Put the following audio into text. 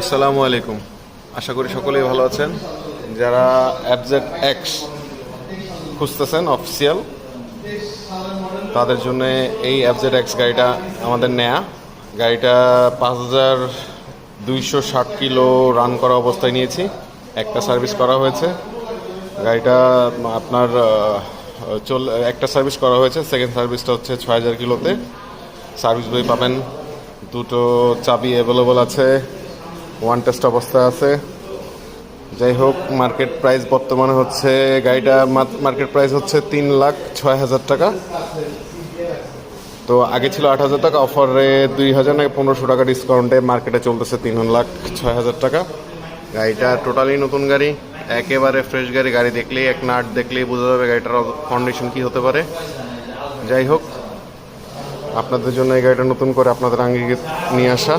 আসসালামু আলাইকুম। আশা করি সকলেই ভালো আছেন। যারা এফজেড এক্স খুঁজতেছেন অফিসিয়াল, তাদের জন্য এই এফজেড এক্স গাড়িটা আমাদের নেয়া। গাড়িটা 5260 কিলো রান করা অবস্থায় নিয়েছি। একটা সার্ভিস করা হয়েছে। গাড়িটা আপনার একটা সার্ভিস করা হয়েছে, সেকেন্ড সার্ভিসটা হচ্ছে 6000 কিলোতে। সার্ভিস বই পাবেন, দুটো চাবি অ্যাভেলেবল আছে, ওয়ান টেস্ট অবস্থায় আছে। যাই হোক, মার্কেট প্রাইস বর্তমানে হচ্ছে, গাড়িটা মার্কেট প্রাইস হচ্ছে 3,06,000 টাকা। তো আগে ছিল 8,000 টাকা, অফারে 2,000 না 1,500 টাকা ডিসকাউন্টে মার্কেটে চলতেছে 3,06,000 টাকা। গাড়িটা টোটালি নতুন গাড়ি, একেবারে ফ্রেশ গাড়ি। গাড়ি দেখলেই, এক নাট দেখলেই বোঝা যাবে গাড়িটার কন্ডিশন কী হতে পারে। যাই হোক, আপনাদের জন্য এই গাড়িটা নতুন করে আপনাদের আঙ্গিকে নিয়ে আসা।